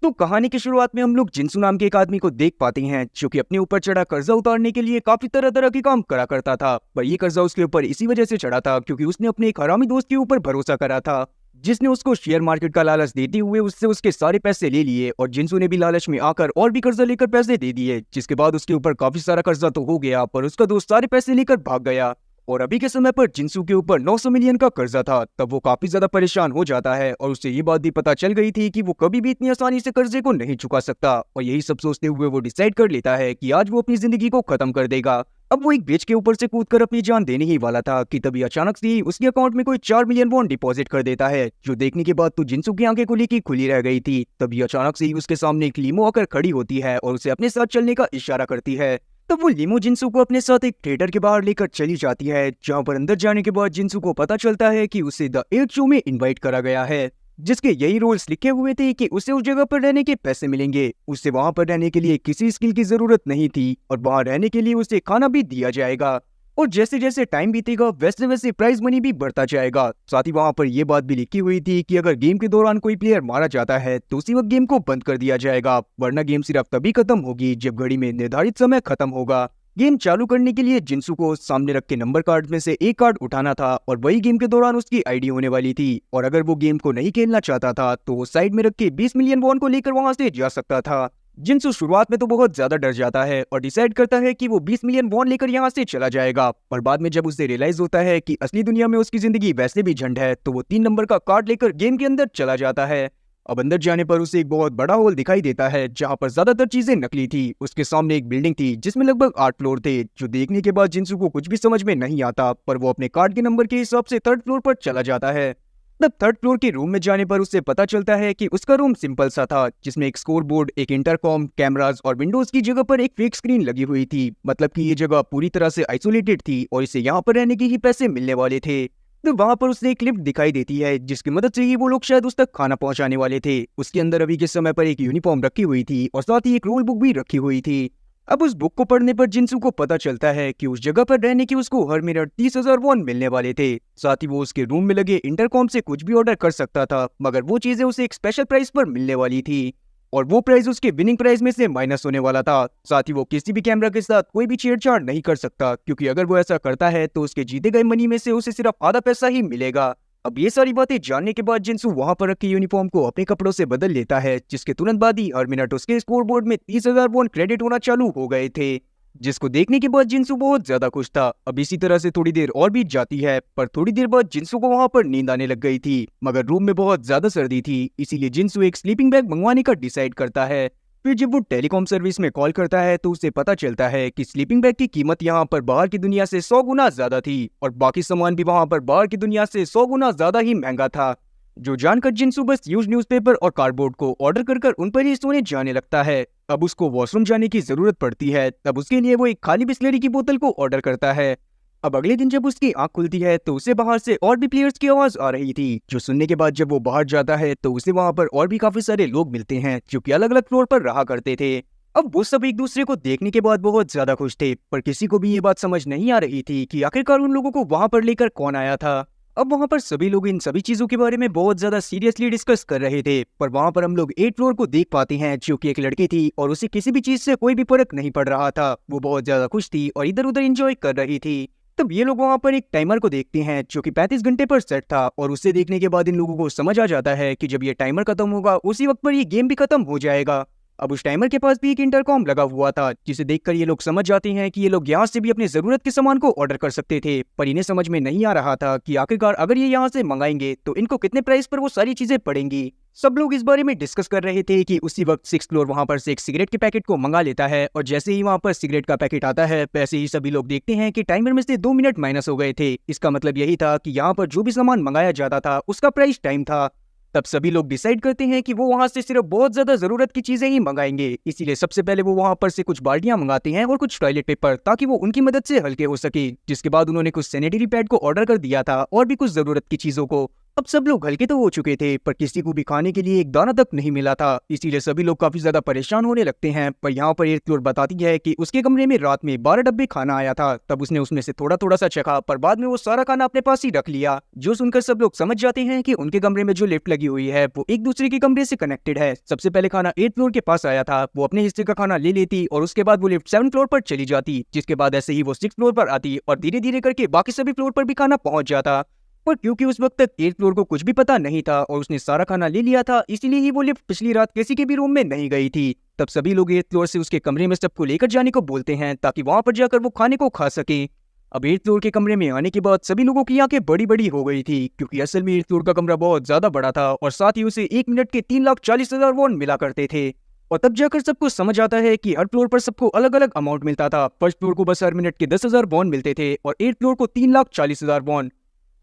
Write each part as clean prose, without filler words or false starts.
तो कहानी की शुरुआत में हम लोग जिन्सू नाम के एक आदमी को देख पाते हैं जो कि अपने ऊपर चढ़ा कर्जा उतारने के लिए काफी तरह तरह के काम करा करता था। पर ये कर्जा उसके ऊपर इसी वजह से चढ़ा था क्योंकि उसने अपने एक हरामी दोस्त के ऊपर भरोसा करा था, जिसने उसको शेयर मार्केट का लालच देते हुए उससे उसके सारे पैसे ले लिए और जिन्सू ने भी लालच में आकर और भी कर्जा लेकर पैसे दे दिए, जिसके बाद उसके ऊपर काफी सारा कर्जा तो हो गया पर उसका दोस्त सारे पैसे लेकर भाग गया। और अभी के समय पर जिन्सू के ऊपर 900 मिलियन का कर्जा था। तब वो काफी ज्यादा परेशान हो जाता है और उसे ये बात भी पता चल गई थी कि वो कभी भी इतनी आसानी से कर्जे को नहीं चुका सकता। और यही सब सोचते हुए वो डिसाइड कर लेता है कि आज वो अपनी जिंदगी को खत्म कर देगा। अब वो एक ब्रिज के ऊपर से कूदकर अपनी जान देने ही वाला था कि तभी अचानक से ही उसके अकाउंट में कोई 4 मिलियन वॉन डिपॉजिट कर देता है, जो देखने के बाद तो जिन्सू की आंखें खुली की खुली रह गई थी। तभी अचानक से ही उसके सामने एक लीमो आकर खड़ी होती है और उसे अपने साथ चलने का इशारा करती है। तब वो लीमो जिन्सू को अपने साथ एक थिएटर के बाहर लेकर चली जाती है, जहां पर अंदर जाने के बाद जिन्सू को पता चलता है कि उसे द एट शो में इनवाइट करा गया है, जिसके यही रूल्स लिखे हुए थे कि उसे उस जगह पर रहने के पैसे मिलेंगे। उसे वहां पर रहने के लिए किसी स्किल की जरूरत नहीं थी और वहां रहने के लिए उसे खाना भी दिया जाएगा। और जैसे जैसे टाइम बीतेगा वैसे वैसे प्राइज मनी भी बढ़ता जाएगा। साथ ही वहां पर यह बात भी लिखी हुई थी कि अगर गेम के दौरान कोई प्लेयर मारा जाता है तो उसी वक्त गेम को बंद कर दिया जाएगा, वरना गेम सिर्फ तभी खत्म होगी जब घड़ी में निर्धारित समय खत्म होगा। गेम चालू करने के लिए जिन्सू को सामने रखे नंबर कार्ड में से एक कार्ड उठाना था और वही गेम के दौरान उसकी आईडी होने वाली थी। और अगर वो गेम को नहीं खेलना चाहता था तो वो साइड में रखे 20 मिलियन वॉन को लेकर वहां से जा सकता था। जिन्सू शुरुआत में तो बहुत ज्यादा डर जाता है और डिसाइड करता है कि वो 20 मिलियन वॉन लेकर यहाँ से चला जाएगा। पर बाद में जब उसे रियलाइज होता है कि असली दुनिया में उसकी जिंदगी वैसे भी झंड है, तो वो 3 नंबर का कार्ड लेकर गेम के अंदर चला जाता है। अब अंदर जाने पर उसे एक बहुत बड़ा हॉल दिखाई देता है जहां पर ज्यादातर चीजें नकली थी। उसके सामने एक बिल्डिंग थी जिसमें लगभग 8 फ्लोर थे, जो देखने के बाद जिन्सू को कुछ भी समझ में नहीं आता, पर वो अपने कार्ड के नंबर के हिसाब से 3rd फ्लोर पर चला जाता है। तब 3rd फ्लोर के रूम में जाने पर उसे पता चलता है कि उसका रूम सिंपल सा था, जिसमें एक स्कोर बोर्ड, एक इंटरकॉम, कैमराज और विंडोज की जगह पर एक फेक स्क्रीन लगी हुई थी। मतलब कि ये जगह पूरी तरह से आइसोलेटेड थी और इसे यहाँ पर रहने के ही पैसे मिलने वाले थे। तो वहां पर उसे एक लिफ्ट दिखाई देती है जिसकी मदद से ही वो लोग शायद उस तक खाना पहुंचाने वाले थे। उसके अंदर अभी के समय पर एक यूनिफॉर्म रखी हुई थी और साथ ही एक रूल बुक भी रखी हुई थी। अब उस बुक को पढ़ने पर जिन्सू को पता चलता है कि उस जगह पर रहने की उसको हर मिनट 30,000 वॉन मिलने वाले थे। साथ ही वो उसके रूम में लगे इंटरकॉम से कुछ भी ऑर्डर कर सकता था, मगर वो चीजें उसे एक स्पेशल प्राइस पर मिलने वाली थी और वो प्राइस उसके विनिंग प्राइस में से माइनस होने वाला था। साथ ही वो किसी भी कैमरा के साथ कोई भी छेड़छाड़ नहीं कर सकता, क्योंकि अगर वो ऐसा करता है तो उसके जीते गए मनी में से उसे सिर्फ आधा पैसा ही मिलेगा। अब ये सारी बातें जानने के बाद जिन्सू वहां पर रखी यूनिफॉर्म को अपने कपड़ों से बदल लेता है, जिसके तुरंत बाद ही हर मिनट उसके स्कोरबोर्ड में 30,000 वॉन क्रेडिट होना चालू हो गए थे, जिसको देखने के बाद जिन्सू बहुत ज्यादा खुश था। अब इसी तरह से थोड़ी देर और बीत जाती है, पर थोड़ी देर बाद जिन्सू को वहां पर नींद आने लग गई थी, मगर रूम में बहुत ज्यादा सर्दी थी, इसीलिए जिन्सू एक स्लीपिंग बैग मंगवाने का डिसाइड करता है। फिर जब वो टेलीकॉम सर्विस में कॉल करता है तो उसे पता चलता है कि स्लीपिंग बैग की कीमत यहाँ पर बाहर की दुनिया से 100 गुना ज्यादा थी और बाकी सामान भी वहां पर बाहर की दुनिया से 100 गुना ज्यादा ही महंगा था, जो जानकर जिन्सू बस यूज न्यूज़पेपर और कार्डबोर्ड को ऑर्डर कर उन पर ही सोने जाने लगता है। अब उसको वॉशरूम जाने की जरूरत पड़ती है, तब उसके लिए वो एक खाली बिस्लरी की बोतल को ऑर्डर करता है। अब अगले दिन जब उसकी आंख खुलती है तो उसे बाहर से और भी प्लेयर्स की आवाज आ रही थी, जो सुनने के बाद जब वो बाहर जाता है तो उसे वहां पर और भी काफी सारे लोग मिलते हैं जो कि अलग अलग फ्लोर पर रहा करते थे। अब वो सब एक दूसरे को देखने के बाद बहुत ज्यादा खुश थे, पर किसी को भी ये बात समझ नहीं आ रही थी कि आखिरकार उन लोगों को वहां पर लेकर कौन आया था। अब वहां पर सभी लोग इन सभी चीजों के बारे में बहुत ज्यादा सीरियसली डिस्कस कर रहे थे, पर वहां पर हम लोग 8 फ्लोर को देख पाते हैं, जो कि एक लड़की थी और उसे किसी भी चीज से कोई भी फर्क नहीं पड़ रहा था। वो बहुत ज्यादा खुश थी और इधर उधर एंजॉय कर रही थी। तब ये लोग वहां पर एक टाइमर को देखते हैं जो कि 35 घंटे पर सेट था, और उसे देखने के बाद इन लोगों को समझ आ जाता है कि जब ये टाइमर खत्म होगा उसी वक्त पर ये गेम भी खत्म हो जाएगा। अब उस टाइमर के पास भी एक इंटरकॉम लगा हुआ था, जिसे देखकर ये लोग समझ जाते हैं कि ये लोग यहाँ से भी अपने जरूरत के सामान को ऑर्डर कर सकते थे, पर इन्हें समझ में नहीं आ रहा था कि आखिरकार अगर ये यहाँ से मंगाएंगे तो इनको कितने प्राइस पर वो सारी चीजें पड़ेंगी। सब लोग इस बारे में डिस्कस कर रहे थे कि उसी वक्त 6th फ्लोर वहां पर से एक सिगरेट के पैकेट को मंगा लेता है, और जैसे ही वहां पर सिगरेट का पैकेट आता है वैसे ही सभी लोग देखते हैं कि टाइमर में से 2 मिनट माइनस हो गए थे। इसका मतलब यही था कि यहाँ पर जो भी सामान मंगाया जाता था उसका प्राइस टाइम था। तब सभी लोग डिसाइड करते हैं कि वो वहां से सिर्फ बहुत ज्यादा जरूरत की चीजें ही मंगाएंगे, इसीलिए सबसे पहले वो वहां पर से कुछ बाल्टियां मंगाते हैं और कुछ टॉयलेट पेपर, ताकि वो उनकी मदद से हल्के हो सके। जिसके बाद उन्होंने कुछ सैनिटरी पैड को ऑर्डर कर दिया था और भी कुछ जरूरत की चीजों को। अब सब लोग हल्के तो हो चुके थे, पर किसी को भी खाने के लिए एक दाना तक नहीं मिला था। इसीलिए सभी लोग काफी ज्यादा परेशान होने लगते हैं। पर यहाँ पर एर्थ फ्लोर बताती है कि उसके कमरे में रात में 12 डब्बे खाना आया था। तब उसने उसमें से थोड़ा थोड़ा सा चखा, पर बाद में वो सारा खाना अपने पास ही रख लिया। जो सुनकर सब लोग समझ जाते हैं कि उनके कमरे में जो लिफ्ट लगी हुई है वो एक दूसरे के कमरे से कनेक्टेड है। सबसे पहले खाना 8th फ्लोर के पास आया था। वो अपने हिस्से का खाना ले लेती और उसके बाद वो लिफ्ट 7th फ्लोर पर चली जाती, जिसके बाद ऐसे ही वो 6th फ्लोर पर आती और धीरे धीरे करके बाकी सभी फ्लोर पर भी खाना पहुंच जाता। पर क्योंकि उस वक्त तक 8th फ्लोर को कुछ भी पता नहीं था और उसने सारा खाना ले लिया था, इसीलिए ही वो लिफ्ट पिछली रात किसी के भी रूम में नहीं गई थी। तब सभी लोग 8th फ्लोर से उसके कमरे में सबको लेकर जाने को बोलते हैं ताकि वहां पर जाकर वो खाने को खा सके। अब 8th फ्लोर के कमरे में आने के बाद सभी लोगों की आंखें बड़ी बड़ी हो गई थी, क्योंकि असल में 8th फ्लोर का कमरा बहुत ज्यादा बड़ा था और साथ ही उसे 1 मिनट के 3,40,000 वॉन मिला करते थे। और तब जाकर सबको समझ आता है कि हर फ्लोर पर सबको अलग अलग अमाउंट मिलता था। फर्स्ट फ्लोर को बस हर मिनट के 10,000 वॉन मिलते थे और 8th फ्लोर को 3,40,000 वॉन।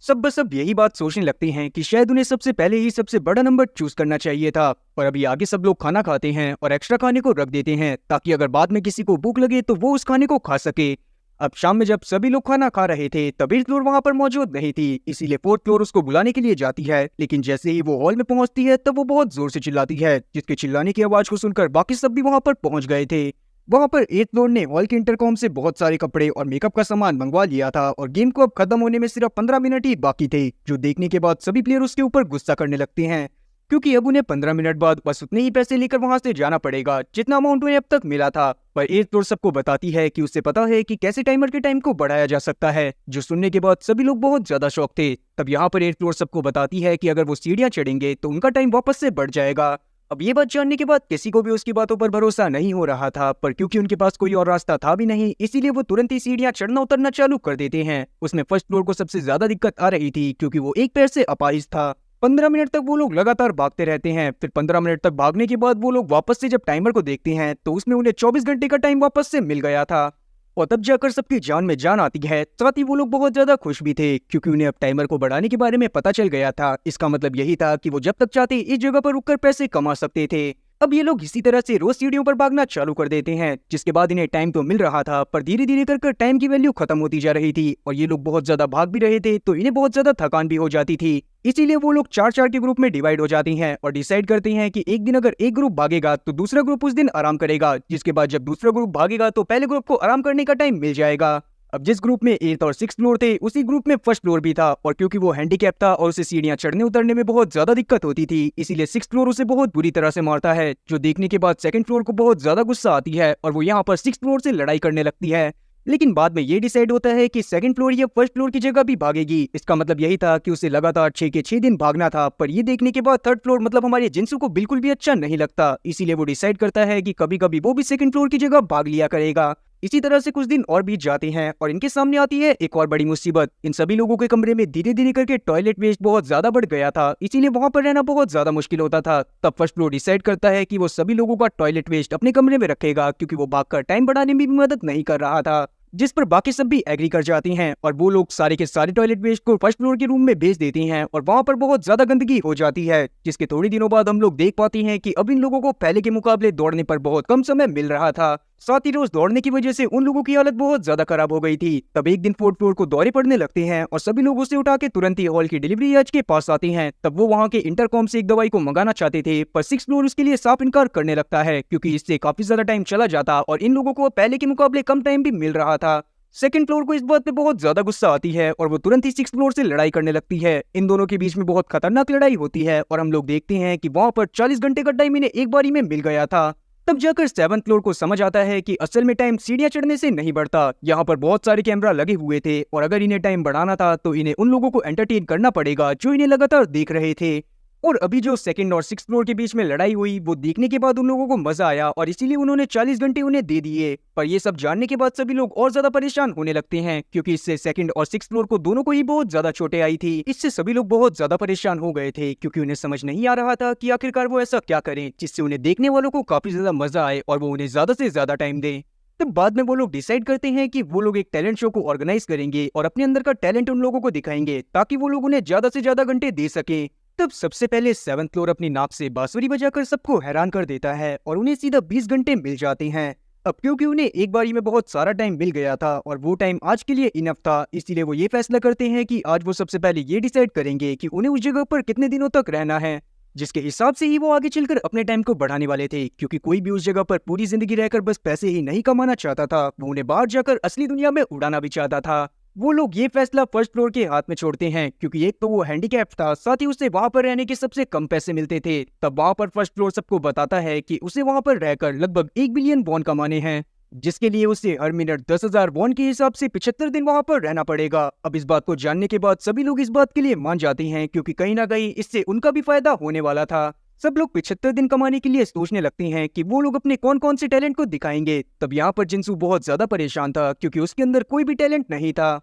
सब यही बात सोचने लगते हैं कि शायद उन्हें सबसे पहले ही सबसे बड़ा नंबर चूज करना चाहिए था। पर अभी आगे सब लोग खाना खाते हैं और एक्स्ट्रा खाने को रख देते हैं ताकि अगर बाद में किसी को भूख लगे तो वो उस खाने को खा सके। अब शाम में जब सभी लोग खाना खा रहे थे तब 8th फ्लोर वहां पर मौजूद नहीं थी, इसीलिए 4th फ्लोर उसको बुलाने के लिए जाती है। लेकिन जैसे ही वो हॉल में पहुंचती है तब वो बहुत जोर से चिल्लाती है, जिसके चिल्लाने की आवाज को सुनकर बाकी सब भी वहां पर पहुंच गए थे। वहां पर 8th फ्लोर ने हॉल के इंटरकॉम से बहुत सारे कपड़े और मेकअप का सामान मंगवा लिया था और गेम को अब खत्म होने में सिर्फ 15 मिनट ही बाकी थे, जो देखने के बाद सभी प्लेयर उसके ऊपर गुस्सा करने लगते हैं, क्योंकि अब उन्हें 15 मिनट बाद बस उतने ही पैसे लेकर वहां से जाना पड़ेगा जितना अमाउंट उन्हें अब तक मिला था। पर 8th फ्लोर सबको बताती है कि उसे पता है कि कैसे टाइमर के टाइम को बढ़ाया जा सकता है, जो सुनने के बाद सभी लोग बहुत ज्यादा शॉक थे। तब यहाँ पर 8th फ्लोर सबको बताती है कि अगर वो सीढ़ियां चढ़ेंगे तो उनका टाइम वापस से बढ़ जाएगा। अब ये बात जानने के बाद किसी को भी उसकी बातों पर भरोसा नहीं हो रहा था, पर क्योंकि उनके पास कोई और रास्ता था भी नहीं, इसीलिए वो तुरंत ही सीढ़ियां चढ़ना उतरना चालू कर देते हैं। उसमें फर्स्ट फ्लोर को सबसे ज्यादा दिक्कत आ रही थी, क्योंकि वो एक पैर से अपाहिज था। 15 मिनट तक वो लोग लगातार भागते रहते हैं। फिर 15 मिनट तक भागने के बाद वो लोग वापस से जब टाइमर को देखते हैं तो उसमें उन्हें 24 घंटे का टाइम वापस से मिल गया था। और तब जाकर सबकी जान में जान आती है। साथ ही वो लोग बहुत ज्यादा खुश भी थे, क्योंकि उन्हें अब टाइमर को बढ़ाने के बारे में पता चल गया था। इसका मतलब यही था कि वो जब तक चाहते इस जगह पर रुककर पैसे कमा सकते थे। अब ये लोग इसी तरह से रोज सीढ़ियों पर भागना चालू कर देते हैं, जिसके बाद इन्हें टाइम तो मिल रहा था, पर धीरे धीरे कर टाइम की वैल्यू खत्म होती जा रही थी। और ये लोग बहुत ज्यादा भाग भी रहे थे, तो इन्हें बहुत ज्यादा थकान भी हो जाती थी। इसीलिए वो लोग 4-4 के ग्रुप में डिवाइड हो जाती हैं और डिसाइड करते हैं कि एक दिन अगर एक ग्रुप भागेगा तो दूसरा ग्रुप उस दिन आराम करेगा, जिसके बाद जब दूसरा ग्रुप भागेगा तो पहले ग्रुप को आराम करने का टाइम मिल जाएगा। अब जिस ग्रुप में 8th और 6th फ्लोर थे, उसी ग्रुप में फर्स्ट फ्लोर भी था, और क्योंकि वो हैंडीकैप था और उसे सीढ़ियां चढ़ने उतरने में बहुत ज्यादा दिक्कत होती थी, इसीलिए 6th फ्लोर उसे बहुत बुरी तरह से मारता है, जो देखने के बाद 2nd फ्लोर को बहुत ज्यादा गुस्सा आती है और वो यहाँ पर 6th फ्लोर से लड़ाई करने लगती है। लेकिन बाद में ये डिसाइड होता है कि 2nd फ्लोर या फर्स्ट फ्लोर की जगह भी भागेगी। इसका मतलब यही था कि उसे लगातार 6 के 6 दिन भागना था। पर ये देखने के बाद 3rd फ्लोर मतलब हमारे जिंसू को बिल्कुल भी अच्छा नहीं लगता, इसीलिए वो डिसाइड करता है कि कभी कभी वो भी 2nd फ्लोर की जगह भाग लिया करेगा। इसी तरह से कुछ दिन और बीत जाते हैं और इनके सामने आती है एक और बड़ी मुसीबत। इन सभी लोगों के कमरे में धीरे धीरे करके टॉयलेट वेस्ट बहुत ज्यादा बढ़ गया था, इसीलिए वहां पर रहना बहुत ज्यादा मुश्किल होता था। तब फर्स्ट फ्लोर डिसाइड करता है कि वो सभी लोगों का टॉयलेट वेस्ट अपने कमरे में रखेगा, क्योंकि वो भागकर टाइम बढ़ाने में भी मदद नहीं कर रहा था, जिस पर बाकी सब भी एग्री कर जाती हैं और वो लोग सारे के सारे टॉयलेट वेस्ट को फर्स्ट फ्लोर के रूम में भेज देती हैं और वहां पर बहुत ज्यादा गंदगी हो जाती है। जिसके थोड़ी दिनों बाद हम लोग देख पाते हैं कि अब इन लोगों को पहले के मुकाबले दौड़ने पर बहुत कम समय मिल रहा था। साथ ही रोज दौड़ने की वजह से उन लोगों की हालत बहुत ज्यादा खराब हो गई थी। तब एक दिन 4th फ्लोर को दौरे पड़ने लगते हैं और सभी लोग उसे उठा के तुरंत ही हॉल की डिलीवरी एज के पास आते हैं। तब वो वहाँ के इंटरकॉम से एक दवाई को मंगाना चाहते थे, पर 6th फ्लोर उसके लिए साफ इनकार करने लगता है, क्योंकि इससे काफी ज्यादा टाइम चला जाता और इन लोगों को पहले के मुकाबले कम टाइम भी मिल रहा था। 2nd फ्लोर को इस बात पे बहुत ज्यादा गुस्सा आती है और वो तुरंत ही 6th फ्लोर से लड़ाई करने लगती है। इन दोनों के बीच में बहुत खतरनाक लड़ाई होती है और हम लोग देखते हैं कि वहां पर 40 घंटे का टाइम इन्हें एक बारी में मिल गया था। तब जाकर 7th फ्लोर को समझ आता है कि असल में टाइम सीढ़ियां चढ़ने से नहीं बढ़ता। यहाँ पर बहुत सारे कैमरा लगे हुए थे और अगर इन्हें टाइम बढ़ाना था तो इन्हें उन लोगों को एंटरटेन करना पड़ेगा जो इन्हें लगातार देख रहे थे। और अभी जो 2nd और 6th फ्लोर के बीच में लड़ाई हुई, वो देखने के बाद उन लोगों को मजा आया और इसीलिए उन्होंने 40 घंटे उन्हें दे दिए। पर ये सब जानने के बाद सभी लोग और ज्यादा परेशान होने लगते हैं, क्योंकि इससे 2nd और 6th फ्लोर को दोनों को ही बहुत ज्यादा चोटें आई थी। इससे सभी लोग बहुत ज्यादा परेशान हो गए थे, क्योंकि उन्हें समझ नहीं आ रहा था कि आखिरकार वो ऐसा क्या करें जिससे उन्हें देखने वालों को काफी ज्यादा मजा आए और वो उन्हें ज्यादा से ज्यादा टाइम दे। तब बाद में वो लोग डिसाइड करते हैं कि वो लोग एक टैलेंट शो को ऑर्गेनाइज करेंगे और अपने अंदर का टैलेंट उन लोगों को दिखाएंगे, ताकि वो लोग उन्हें ज्यादा से ज्यादा घंटे दे सके। तब सबसे पहले 7th फ्लोर अपनी नाक से बांसुरी बजाकर सबको हैरान कर देता है और उन्हें सीधा 20 घंटे मिल जाते हैं। अब क्योंकि उन्हें एक बारी में बहुत सारा टाइम मिल गया था और वो टाइम आज के लिए इनफ था, इसीलिए वो ये फैसला करते हैं कि आज वो सबसे पहले ये डिसाइड करेंगे कि उन्हें उस जगह पर कितने दिनों तक रहना है, जिसके हिसाब से ही वो आगे चलकर अपने टाइम को बढ़ाने वाले थे। क्योंकि कोई भी उस जगह पर पूरी जिंदगी रहकर बस पैसे ही नहीं कमाना चाहता था, वो उन्हें बाहर जाकर असली दुनिया में उड़ाना भी चाहता था। वो लोग ये फैसला फर्स्ट फ्लोर के हाथ में छोड़ते हैं, क्योंकि एक तो वो हैंडीकैप था, साथ ही उसे वहां पर रहने के सबसे कम पैसे मिलते थे। तब वहां पर फर्स्ट फ्लोर सबको बताता है कि उसे वहां पर रहकर लगभग 1 बिलियन वॉन कमाने हैं, जिसके लिए उसे हर मिनट 10,000 वॉन के हिसाब से 75 दिन वहां पर रहना पड़ेगा। अब इस बात को जानने के बाद सभी लोग इस बात के लिए मान जाते हैं, क्योंकि कहीं ना कहीं इससे उनका भी फायदा होने वाला था। सब लोग 75 दिन कमाने के लिए सोचने लगते हैं कि वो लोग अपने कौन कौन से टैलेंट को दिखाएंगे। तब यहाँ पर जिंसू बहुत ज्यादा परेशान था, क्योंकि उसके अंदर कोई भी टैलेंट नहीं था।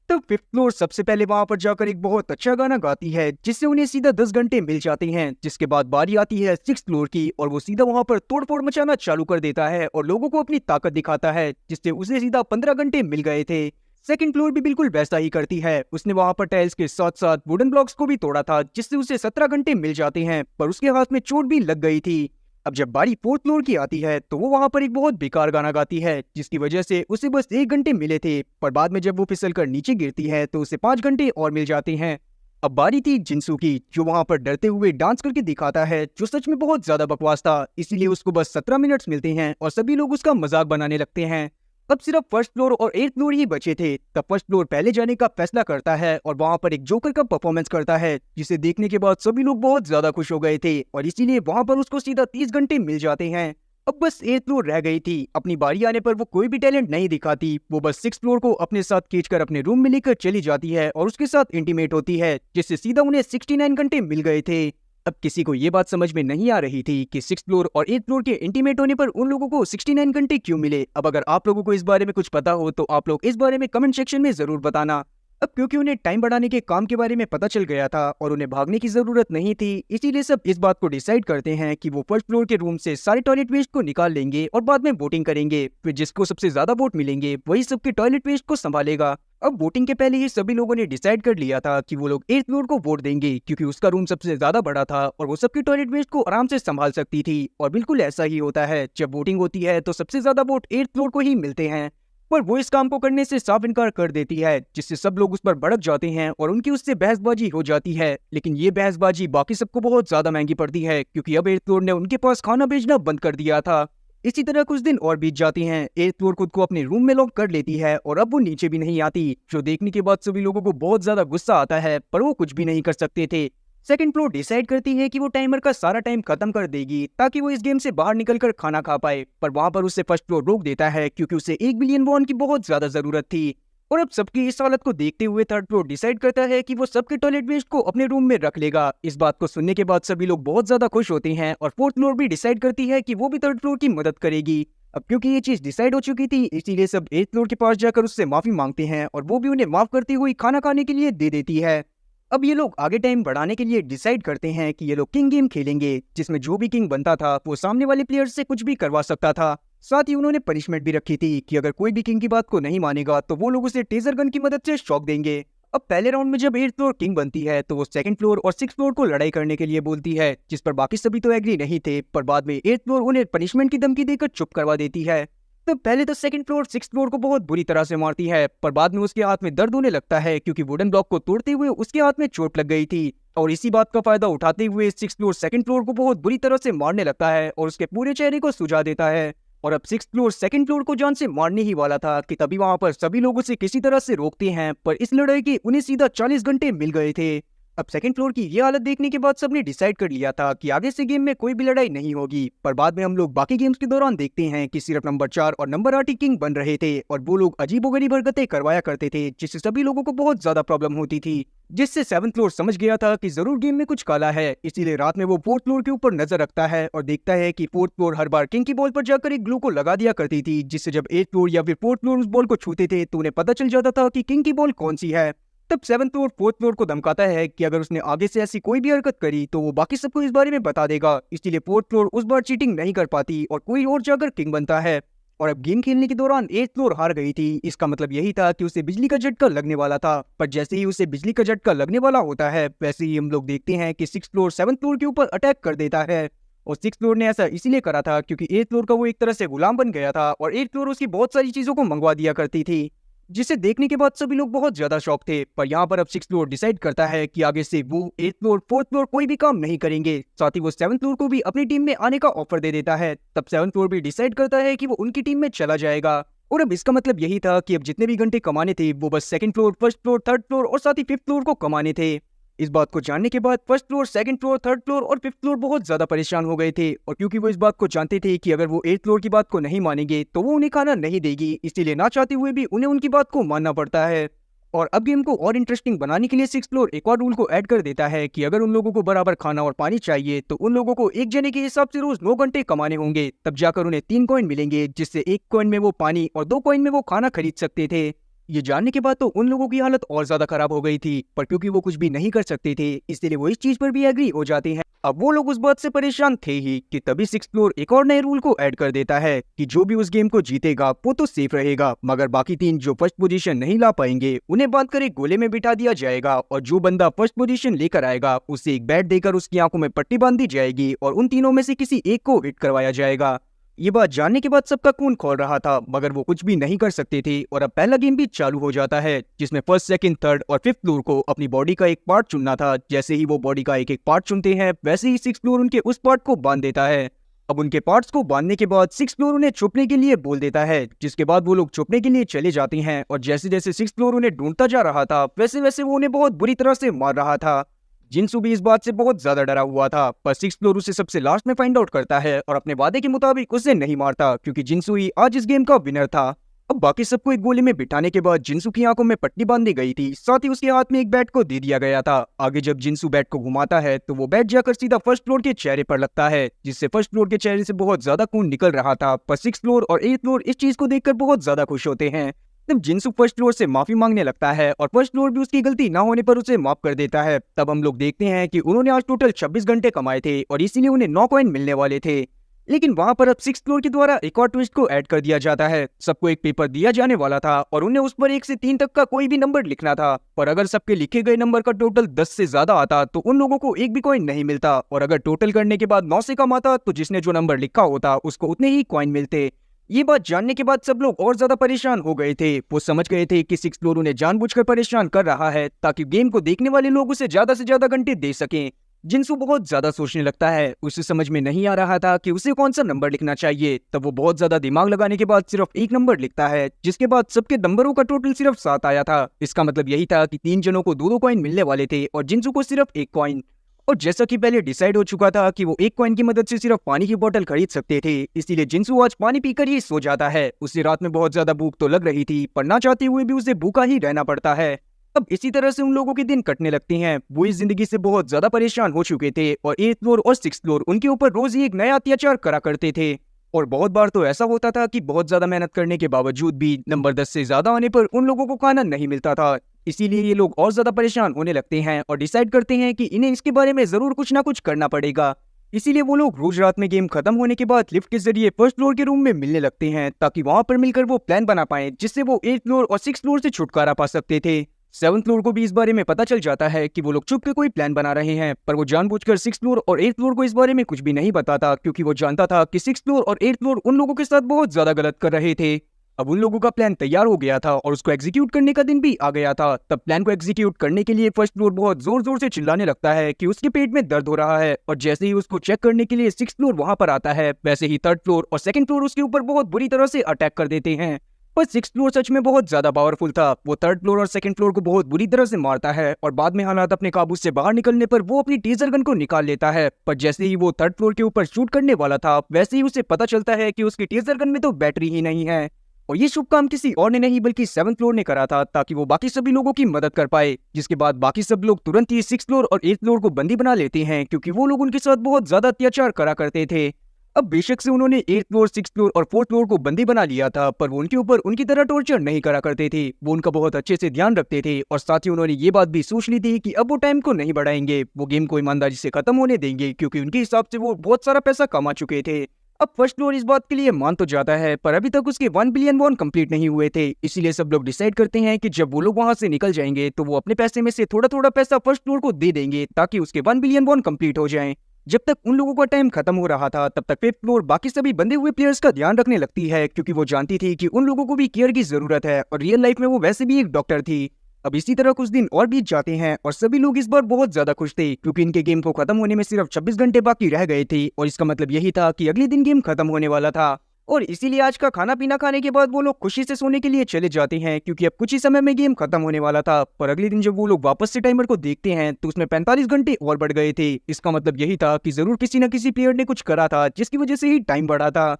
तब फिफ्थ फ्लोर सबसे पहले वहां पर जाकर एक बहुत अच्छा गाना गाती है, जिससे उन्हें सीधा 10 घंटे मिल जाते हैं। जिसके बाद बारी आती है सिक्स फ्लोर की, और वो सीधा वहां पर तोड़फोड़ मचाना चालू कर देता है और लोगों को अपनी ताकत दिखाता है, जिससे उसे सीधा 15 घंटे मिल गए थे। सेकंड फ्लोर भी बिल्कुल वैसा ही करती है। उसने वहां पर टाइल्स के साथ साथ वुडन ब्लॉक्स को भी तोड़ा था, जिससे उसे 17 घंटे मिल जाते हैं, पर उसके हाथ में चोट भी लग गई थी। अब जब बारी फोर्थ फ्लोर की आती है तो वो वहां पर एक बहुत बेकार गाना गाती है, जिसकी वजह से उसे बस 1 घंटे मिले थे, पर बाद में जब वो फिसल कर नीचे गिरती है तो उसे 5 घंटे और मिल जाते हैं। अब बारी थी जिंसू की, जो वहां पर डरते हुए डांस करके दिखाता है, जो सच में बहुत ज्यादा बकवास था। इसीलिए उसको बस 17 मिनट्स मिलते हैं और सभी लोग उसका मजाक बनाने लगते हैं। अब सिर्फ फर्स्ट फ्लोर और एट फ्लोर ही बचे थे। तब फर्स्ट फ्लोर पहले जाने का फैसला करता है और वहां पर एक जोकर का परफॉर्मेंस करता है, जिसे देखने के बाद सभी लोग बहुत ज्यादा खुश हो गए थे, और इसीलिए वहां पर उसको सीधा 30 घंटे मिल जाते हैं। अब बस एट फ्लोर रह गई थी। अपनी बारी आने पर वो कोई भी टैलेंट नहीं दिखाती, वो बस सिक्स फ्लोर को अपने साथ खींचकर अपने रूम में लेकर चली जाती है और उसके साथ इंटीमेट होती है, जिससे सीधा उन्हें 69 घंटे मिल गए थे। अब किसी को ये बात समझ में नहीं आ रही थी कि सिक्स फ्लोर और एट फ्लोर के इंटीमेट होने पर उन लोगों को 69 घंटे क्यों मिले। अब अगर आप लोगों को इस बारे में कुछ पता हो तो आप लोग इस बारे में कमेंट सेक्शन में जरूर बताना। अब क्योंकि उन्हें टाइम बढ़ाने के काम के बारे में पता चल गया था और उन्हें भागने की जरूरत नहीं थी, इसीलिए सब इस बात को डिसाइड करते हैं कि वो फर्स्ट फ्लोर के रूम से सारे टॉयलेट वेस्ट को निकाल लेंगे और बाद में वोटिंग करेंगे। फिर जिसको सबसे ज्यादा वोट मिलेंगे वही सबके टॉयलेट वेस्ट को संभालेगा। अब वोटिंग के पहले ही सभी लोगों ने डिसाइड कर लिया था कि वो लोग एट फ्लोर को वोट देंगे, क्योंकि उसका रूम सबसे ज्यादा बड़ा था और वो सबके टॉयलेट वेस्ट को आराम से संभाल सकती थी। और बिल्कुल ऐसा ही होता है, जब वोटिंग होती है तो सबसे ज्यादा वोट एट फ्लोर को ही मिलते हैं, पर वो इस काम को करने से साफ इनकार कर देती है, जिससे सब लोग उस पर भड़क जाते हैं और उनकी उससे बहसबाजी हो जाती है। लेकिन ये बहसबाजी बाकी सबको बहुत ज्यादा महंगी पड़ती है, क्योंकि अब एट फ्लोर ने उनके पास खाना भेजना बंद कर दिया था। इसी तरह कुछ दिन और बीत जाते हैं। एट फ्लोर खुद को अपने रूम में लॉक कर लेती है और अब वो नीचे भी नहीं आती, जो देखने के बाद सभी लोगों को बहुत ज्यादा गुस्सा आता है, पर वो कुछ भी नहीं कर सकते थे। सेकंड फ्लोर डिसाइड करती है कि वो टाइमर का सारा टाइम खत्म कर देगी, ताकि वो इस गेम से बाहर निकलकर खाना खा पाए, पर वहां पर उसे फर्स्ट फ्लोर रोक देता है, क्योंकि उसे 1 बिलियन वॉन की बहुत ज्यादा जरूरत थी। और अब सबकी इस हालत को देखते हुए थर्ड फ्लोर डिसाइड करता है कि वो सबके टॉयलेट वेस्ट को अपने रूम में रख लेगा। इस बात को सुनने के बाद सभी लोग बहुत ज्यादा खुश होते हैं और फोर्थ फ्लोर भी डिसाइड करती है कि वो भी थर्ड फ्लोर की मदद करेगी। अब क्योंकि ये चीज डिसाइड हो चुकी थी, इसीलिए सब एट फ्लोर के पास जाकर उससे माफी मांगते हैं और वो भी उन्हें माफ करती हुई खाना खाने के लिए दे देती है। अब ये लोग आगे टाइम बढ़ाने के लिए डिसाइड करते हैं कि ये लोग किंग गेम खेलेंगे, जिसमें जो भी किंग बनता था वो सामने वाले प्लेयर से कुछ भी करवा सकता था। साथ ही उन्होंने पनिशमेंट भी रखी थी कि अगर कोई भी किंग की बात को नहीं मानेगा तो वो लोग उसे टेजर गन की मदद से शॉक देंगे। अब पहले राउंड में जब एट फ्लोर किंग बनती है तो वो सेकंड फ्लोर और सिक्स फ्लोर को लड़ाई करने के लिए बोलती है, जिस पर बाकी सभी तो एग्री नहीं थे, पर बाद में एट फ्लोर उन्हें पनिशमेंट की धमकी देकर चुप करवा देती है। तो पहले तो सेकंड फ्लोर सिक्स फ्लोर को बहुत बुरी तरह से मारती है, पर बाद में उसके हाथ में दर्द होने लगता है, क्योंकि वुडन ब्लॉक को तोड़ते हुए उसके हाथ में चोट लग गई थी। और इसी बात का फायदा उठाते हुए सिक्स फ्लोर सेकंड फ्लोर को बहुत बुरी तरह से मारने लगता है और उसके पूरे चेहरे को सुझा देता है। और अब सिक्स फ्लोर सेकंड फ्लोर को जान से मारने ही वाला था कि तभी वहां पर सभी लोग उसे किसी तरह से रोकते हैं, पर इस लड़ाई के उन्हें सीधा 40 घंटे मिल गए थे। अब सेकंड फ्लोर की ये हालत देखने के बाद सबने डिसाइड कर लिया था कि आगे से गेम में कोई भी लड़ाई नहीं होगी, पर बाद में हम लोग बाकी गेम्स के दौरान देखते हैं कि सिर्फ नंबर 4 और नंबर 8 ही किंग बन रहे थे और वो लोग अजीबोगरीब हरकतें करवाया करते थे, जिससे सभी लोगों को बहुत ज्यादा प्रॉब्लम होती थी। जिससे सेवंथ फ्लोर समझ गया था कि जरूर गेम में कुछ काला है, इसीलिए रात में वो फोर्थ फ्लोर के ऊपर नजर रखता है और देखता है कि फोर्थ फ्लोर हर बार किंग की बॉल पर जाकर एक ग्लू को लगा दिया करती थी, जिससे जब एट फ्लोर या फिर फोर्थ फ्लोर उस बॉल को छूते थे तो उन्हें पता चल जाता था कि किंग की बॉल कौन सी है। तब सेवंथ फ्लोर फोर्थ फ्लोर को धमकाता है कि अगर उसने आगे से ऐसी कोई भी हरकत करी तो वो बाकी सबको इस बारे में बता देगा, इसलिए फोर्थ फ्लोर उस बार चीटिंग नहीं कर पाती और कोई और जाकर किंग बनता है। और अब गेम खेलने के दौरान एट फ्लोर हार गई थी। इसका मतलब यही था कि उसे बिजली का झटका लगने वाला था, पर जैसे ही उसे बिजली का झटका लगने वाला होता है वैसे ही हम लोग देखते हैं कि सिक्स फ्लोर सेवंथ फ्लोर के ऊपर अटैक कर देता है और 6th फ्लोर ने ऐसा इसीलिए करा था क्योंकि 8th फ्लोर का वो एक तरह से गुलाम बन गया था और 8th फ्लोर उसकी बहुत सारी चीजों को मंगवा दिया करती थी, जिसे देखने के बाद सभी लोग बहुत ज्यादा शॉक थे। पर यहाँ पर अब 6th फ्लोर डिसाइड करता है कि आगे से वो 8th फ्लोर 4th फ्लोर कोई भी काम नहीं करेंगे। साथ ही वो 7th फ्लोर को भी अपनी टीम में आने का ऑफर दे देता है। तब 7th फ्लोर भी डिसाइड करता है कि वो उनकी टीम में चला जाएगा। और अब इसका मतलब यही था कि अब जितने भी घंटे कमाने थे वो बस 2nd floor, 1st floor, 3rd floor और साथ ही 5th फ्लोर को कमाने थे। इस बात को जानने के बाद 1st floor, 2nd floor, 3rd floor और 5th फ्लोर बहुत ज्यादा परेशान हो गए थे। और क्योंकि वो इस बात को जानते थे कि अगर वो 8th फ्लोर की बात को नहीं मानेंगे तो वो उन्हें खाना नहीं देगी, इसीलिए ना चाहते हुए भी उन्हें उनकी बात को मानना पड़ता है। और अब गेम को और इंटरेस्टिंग बनाने के लिए 6th फ्लोर एक और रूल को ऐड कर देता है कि अगर उन लोगों को बराबर खाना और पानी चाहिए तो उन लोगों को एक जने के हिसाब से रोज 9 घंटे कमाने होंगे, तब जाकर उन्हें 3 कॉइन मिलेंगे, जिससे 1 कॉइन में वो पानी और 2 कॉइन में वो खाना खरीद सकते थे। ये जानने के बाद तो उन लोगों की हालत और ज्यादा खराब हो गई थी, पर क्योंकि वो कुछ भी नहीं कर सकते थे इसलिए वो इस चीज पर भी एग्री हो जाते हैं। अब वो लोग उस बात से परेशान थे ही कि तभी 6th फ्लोर एक और नए रूल को ऐड कर देता है कि जो भी उस गेम को जीतेगा वो तो सेफ रहेगा, मगर बाकी 3 जो फर्स्ट पोजीशन नहीं ला पाएंगे उन्हें बांध कर एक गोले में बिठा दिया जाएगा और जो बंदा फर्स्ट पोजीशन लेकर आएगा उसे एक बैट देकर उसकी आंखों में पट्टी बांध दी जाएगी और उन तीनों में से किसी एक को हिट करवाया जाएगा। ये बात जानने के बाद सबका खून खौल रहा था, मगर वो कुछ भी नहीं कर सकते थे। और अब पहला गेम भी चालू हो जाता है जिसमें 1st, 2nd, 3rd और 5th फ्लोर को अपनी बॉडी का एक पार्ट चुनना था। जैसे ही वो बॉडी का एक एक पार्ट चुनते हैं वैसे ही 6th फ्लोर उनके उस पार्ट को बांध देता है। अब उनके पार्ट्स को बांधने के बाद 6th फ्लोर उन्हें छुपने के लिए बोल देता है, जिसके बाद वो लोग छुपने के लिए चले जाते हैं। और जैसे जैसे 6th फ्लोर उन्हें ढूंढता जा रहा था वैसे वैसे वो उन्हें बहुत बुरी तरह से मार रहा था। जिनसू भी इस बात से बहुत ज्यादा डरा हुआ था, पर 6th फ्लोर उसे सबसे लास्ट में फाइंड आउट करता है और अपने वादे के मुताबिक उसे नहीं मारता क्योंकि जिनसू ही आज इस गेम का विनर था। अब बाकी सबको एक गोले में बिठाने के बाद जिनसू की आंखों में पट्टी बांध दी गई थी, साथ ही उसके हाथ में एक बैट को दे दिया गया था। आगे जब जिनसू बैट को घुमाता है तो वो बैट जाकर सीधा 1st फ्लोर के चेहरे पर लगता है, जिससे 1st फ्लोर के चेहरे से बहुत ज्यादा खून निकल रहा था। पर 6th फ्लोर और 8th फ्लोर इस चीज को देखकर बहुत ज्यादा खुश होते हैं। तब जिनसू 1st फ्लोर से माफी मांगने लगता है और 1st फ्लोर भी उसकी गलती ना होने पर उसे माफ कर देता है। तब हम लोग देखते हैं कि उन्होंने आज टोटल 26 घंटे कमाए थे और इसीलिए उन्हें 9 कॉइन मिलने वाले थे। लेकिन वहां पर अब 6th फ्लोर के द्वारा एक और ट्विस्ट को ऐड कर दिया जाता है। सबको एक पेपर दिया जाने वाला था और उन्हें उस पर 1 से 3 तक का कोई भी नंबर लिखना था, पर अगर सबके लिखे गए नंबर का टोटल 10 से ज्यादा आता तो उन लोगों को एक भी कॉइन नहीं मिलता, और अगर टोटल करने के बाद 9 से कम आता तो जिसने जो नंबर लिखा होता उसको उतने ही कॉइन मिलते। ये बात जानने के बाद सब लोग और ज्यादा परेशान हो गए थे। वो समझ गए थे कि 6th फ्लोर उन्हें जानबूझकर परेशान कर रहा है ताकि गेम को देखने वाले लोग उसे ज्यादा से ज्यादा घंटे दे सकें। जिनसू बहुत ज्यादा सोचने लगता है, उसे समझ में नहीं आ रहा था कि उसे कौन सा नंबर लिखना चाहिए। तब वो बहुत ज्यादा दिमाग लगाने के बाद सिर्फ एक नंबर लिखता है, जिसके बाद सबके नंबरों का टोटल सिर्फ 7 आया था। इसका मतलब यही था कि 3 जनों को 2-2 कॉइन मिलने वाले थे और जिनसू को सिर्फ 1 कॉइन। और जैसा कि पहले डिसाइड हो चुका था कि वो 1 कॉइन की मदद से सिर्फ पानी की बोतल खरीद सकते थे, इसीलिए जिनसू आज पानी पीकर ही सो जाता है। उसे रात में बहुत ज्यादा भूख तो लग रही थी, पर ना चाहते हुए भी उसे भूखा ही रहना पड़ता है। अब इसी तरह से उन लोगों के दिन कटने लगते हैं। वो इस जिंदगी से बहुत ज्यादा परेशान हो चुके थे और 8th फ्लोर और 6th फ्लोर उनके ऊपर रोज ही एक नया अत्याचार करा करते थे। और बहुत बार तो ऐसा होता था कि बहुत ज्यादा मेहनत करने के बावजूद भी नंबर 10 से ज्यादा आने पर उन लोगों को खाना नहीं मिलता था। इसीलिए ये लोग और ज्यादा परेशान होने लगते हैं और डिसाइड करते हैं कि इन्हें इसके बारे में जरूर कुछ ना कुछ करना पड़ेगा। इसीलिए वो लोग रोज रात में गेम खत्म होने के बाद लिफ्ट के जरिए 1st फ्लोर के रूम में मिलने लगते हैं ताकि वहां पर मिलकर वो प्लान बना पाए जिससे वो 8th फ्लोर और 6th फ्लोर से छुटकारा पा सकते थे। 7th फ्लोर को भी इस बारे में पता चल जाता है कि वो लोग छुप के कोई प्लान बना रहे हैं, पर वो जानबूझकर 6th फ्लोर और 8th फ्लोर को इस बारे में कुछ भी नहीं बताता क्योंकि वो जानता था कि 6th फ्लोर और 8th फ्लोर उन लोगों के साथ बहुत ज्यादा गलत कर रहे थे। अब उन लोगों का प्लान तैयार हो गया था और उसको एग्जीक्यूट करने का दिन भी आ गया था। तब प्लान को एग्जीक्यूट करने के लिए 1st फ्लोर बहुत जोर जोर से चिल्लाने लगता है कि उसके पेट में दर्द हो रहा है, और जैसे ही उसको चेक करने के लिए 6th फ्लोर वहां पर आता है वैसे ही 3rd फ्लोर और 2nd फ्लोर उसके ऊपर बहुत बुरी तरह से अटैक कर देते हैं। पर 6th फ्लोर सच में बहुत ज्यादा पावरफुल था। वो 3rd फ्लोर और 2nd फ्लोर को बहुत बुरी तरह से मारता है और बाद में हालात अपने काबू से बाहर निकलने पर वो अपनी टीजर गन को निकाल लेता है। पर जैसे ही वो 3rd फ्लोर के ऊपर शूट करने वाला था वैसे ही उसे पता चलता है कि उसकी टीजर गन में तो बैटरी ही नहीं है, और ये शुभ काम किसी और ने नहीं बल्कि 7th फ्लोर ने करा था ताकि वो बाकी सभी लोगों की मदद कर पाए। जिसके बाद बाकी सब लोग तुरंत ही 6th फ्लोर और 8th फ्लोर को बंदी बना लेते हैं क्योंकि वो लोग उनके साथ बहुत ज्यादा अत्याचार करा करते थे। अब बेशक से उन्होंने 8th फ्लोर, 6th फ्लोर और 4th फ्लोर को बंदी बना लिया था, पर वो उनके ऊपर उनकी तरह टॉर्चर नहीं करा करते थे। वो उनका बहुत अच्छे से ध्यान रखते थे और साथ ही उन्होंने ये बात भी सोच ली थी कि अब वो टाइम को नहीं बढ़ाएंगे, वो गेम को ईमानदारी से खत्म होने देंगे क्योंकि उनके हिसाब से वो बहुत सारा पैसा कमा चुके थे। अब 1st फ्लोर इस बात के लिए मान तो जाता है, पर अभी तक उसके 1 बिलियन वॉन कंप्लीट नहीं हुए थे। इसीलिए सब लोग डिसाइड करते हैं कि जब वो लोग वहां से निकल जाएंगे तो वो अपने पैसे में से थोड़ा थोड़ा पैसा 1st फ्लोर को दे देंगे ताकि उसके 1 बिलियन वॉन कंप्लीट हो जाएं। जब तक उन लोगों का टाइम खत्म हो रहा था तब तक फिफ्थ फ्लोर बाकी सभी बंधे हुए प्लेयर्स का ध्यान रखने लगती है, क्योंकि वो जानती थी कि उन लोगों को भी केयर की जरूरत है और रियल लाइफ में वो वैसे भी एक डॉक्टर थी। अब इसी तरह कुछ दिन और बीत जाते हैं और सभी लोग इस बार बहुत ज्यादा खुश थे, क्योंकि इनके गेम को खत्म होने में सिर्फ 26 घंटे बाकी रह गए थे और इसका मतलब यही था कि अगले दिन गेम खत्म होने वाला था। और इसीलिए आज का खाना पीना खाने के बाद वो लोग खुशी से सोने के लिए चले जाते हैं, क्योंकि अब कुछ ही समय में गेम खत्म होने वाला था। पर अगले दिन जब वो लोग वापस से टाइमर को देखते हैं तो उसमें 45 घंटे और बढ़ गए थे। इसका मतलब यही था कि जरूर किसी न किसी प्लेयर ने कुछ करा था जिसकी वजह से ही टाइम बढ़ा था।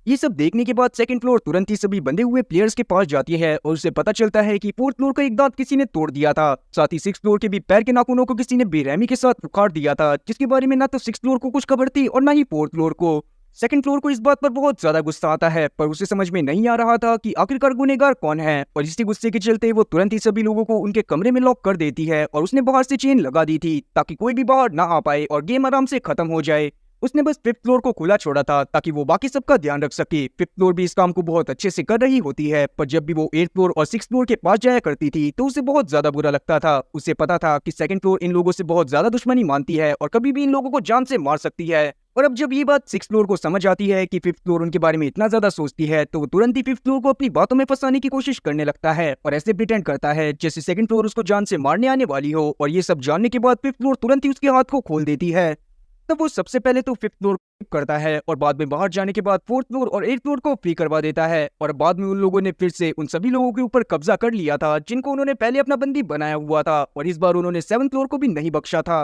ये सब देखने के बाद सेकंड फ्लोर तुरंत ही सभी बंधे हुए प्लेयर्स के पास जाती है और उसे पता चलता है कि फोर्थ फ्लोर का एक दांत किसी ने तोड़ दिया था। साथ ही सिक्स फ्लोर के भी पैर के नाखूनों को किसी ने बेरहमी के साथ उखाड़ दिया था, जिसके बारे में ना तो सिक्स फ्लोर को कुछ खबर थी और ना ही फोर्थ फ्लोर को। सेकंड फ्लोर को इस बात पर बहुत ज्यादा गुस्सा आता है, पर उसे समझ में नहीं आ रहा था कि आखिरकार गुनहगार कौन है। और इसी गुस्से के चलते वो तुरंत ही सभी लोगों को उनके कमरे में लॉक कर देती है और उसने बाहर से चेन लगा दी थी ताकि कोई भी बाहर ना आ पाए और गेम आराम से खत्म हो जाए। उसने बस फिफ्थ फ्लोर को खुला छोड़ा था ताकि वो बाकी सबका ध्यान रख सके। फिफ्थ फ्लोर भी इस काम को बहुत अच्छे से कर रही होती है, पर जब भी वो एट्थ फ्लोर और सिक्स फ्लोर के पास जाया करती थी तो उसे बहुत ज्यादा बुरा लगता था। उसे पता था कि सेकंड फ्लोर इन लोगों से बहुत ज्यादा दुश्मनी मानती है और कभी भी इन लोगों को जान से मार सकती है। और अब जब ये बात सिक्स फ्लोर को समझ आती है कि फिफ्थ फ्लोर उनके बारे में इतना ज्यादा सोचती है, तो वो तुरंत ही फिफ्थ फ्लोर को अपनी बातों में फंसाने की कोशिश करने लगता है और ऐसे प्रिटेंड करता है जैसे सेकंड फ्लोर उसको जान से मारने आने वाली हो। और ये सब जानने के बाद फिफ्थ फ्लोर तुरंत ही उसके हाथ को खोल देती है। तब वो सबसे पहले तो फिफ्थ फ्लोर करता है और बाद में बाहर जाने के बाद फोर्थ फ्लोर और एट्थ फ्लोर को फ्री करवा देता है। और बाद में उन लोगों ने फिर से उन सभी लोगों के ऊपर कब्जा कर लिया था जिनको उन्होंने पहले अपना बंदी बनाया हुआ था, और इस बार उन्होंने सेवंथ फ्लोर को भी नहीं बख्शा था।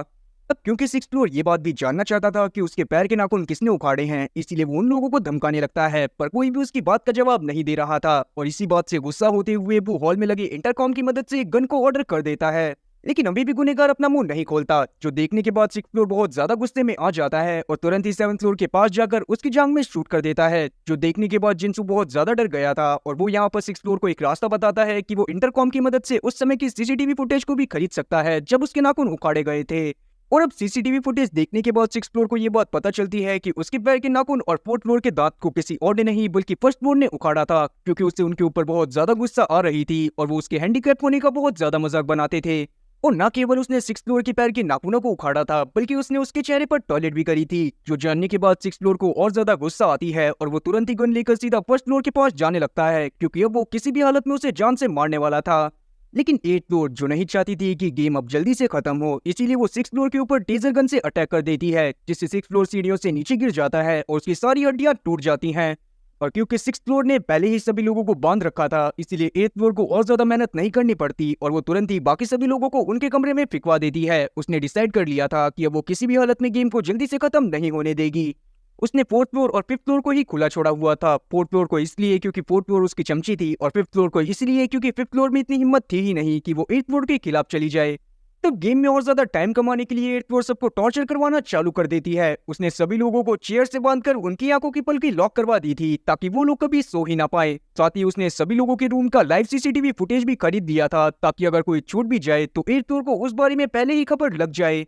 अब क्योंकि सिक्स फ्लोर ये बात भी जानना चाहता था कि उसके पैर के नाखून किसने उखाड़े हैं, इसीलिए वो उन लोगों को धमकाने लगता है, पर कोई भी उसकी बात का जवाब नहीं दे रहा था। और इसी बात से गुस्सा होते हुए वो हॉल में लगे इंटरकॉम की मदद से एक गन को ऑर्डर कर देता है। लेकिन अभी भी गुनहगार अपना मुंह नहीं खोलता, जो देखने के बाद सिक्स फ्लोर बहुत ज्यादा गुस्से में आ जाता है और तुरंत ही सेवंथ फ्लोर के पास जाकर उसकी जांघ में शूट कर देता है। जो देखने के बाद जिनसू बहुत ज्यादा डर गया था और वो यहाँ पर सिक्स फ्लोर को एक रास्ता बताता है कि वो इंटरकॉम की मदद से उस समय की सीसीटीवी फुटेज को भी खरीद सकता है जब उसके नाखून उखाड़े गए थे। और अब सीसीटीवी फुटेज देखने के बाद सिक्स फ्लोर को ये बात पता चलती है कि उसके पैर के नाखून और फोर्थ फ्लोर के दांत को किसी और ने नहीं बल्कि फर्स्ट फ्लोर ने उखाड़ा था, क्योंकि उससे उनके ऊपर बहुत ज्यादा गुस्सा आ रही थी और वो उसके हैंडीकैप होने का बहुत ज्यादा मजाक बनाते थे। और न केवल उसने सिक्स फ्लोर के पैर के नाखूनों को उखाड़ा था, बल्कि उसने उसके चेहरे पर टॉयलेट भी करी थी। जो जानने के बाद सिक्स फ्लोर को और ज्यादा गुस्सा आती है और वो तुरंत ही गन लेकर सीधा फर्स्ट फ्लोर के पास जाने लगता है, क्योंकि अब वो किसी भी हालत में उसे जान से मारने वाला था। लेकिन एट फ्लोर जो नहीं चाहती थी कि गेम अब जल्दी से खत्म हो, इसीलिए वो सिक्स फ्लोर के ऊपर टेजर गन से अटैक कर देती है, जिससे सिक्स फ्लोर सीढ़ियों से नीचे गिर जाता है और उसकी सारी हड्डियां टूट जाती हैं। और क्योंकि सिक्स फ्लोर ने पहले ही सभी लोगों को बांध रखा था, इसीलिए एट फ्लोर को और ज्यादा मेहनत नहीं करनी पड़ती और वो तुरंत ही बाकी सभी लोगों को उनके कमरे में फिकवा देती है। उसने डिसाइड कर लिया था कि अब वो किसी भी हालत में गेम को जल्दी से खत्म नहीं होने देगी। उसने फोर्थ फ्लोर और फिफ्थ फ्लोर को ही खुला छोड़ा हुआ था। फोर्थ फ्लोर को इसलिए क्योंकि फोर्थ फ्लोर उसकी चमची थी और फिफ्थ फ्लोर को इसलिए क्योंकि फिफ्थ फ्लोर में इतनी हिम्मत थी ही नहीं कि वो एट्थ फ्लोर के खिलाफ चली जाए। तो गेम में और ज्यादा टाइम कमाने के लिए एट्थ फ्लोर सबको टॉर्चर करवाना चालू कर देती है। उसने सभी लोगों को चेयर से बांधकर उनकी आंखों की पलकी लॉक करवा दी थी ताकि वो लोग कभी सो ही ना पाए। साथ ही उसने सभी लोगों के रूम का लाइव सीसीटीवी फुटेज भी खरीद दिया था ताकि अगर कोई छूट भी जाए तो एट्थ फ्लोर को उस बारे में पहले ही खबर लग जाए।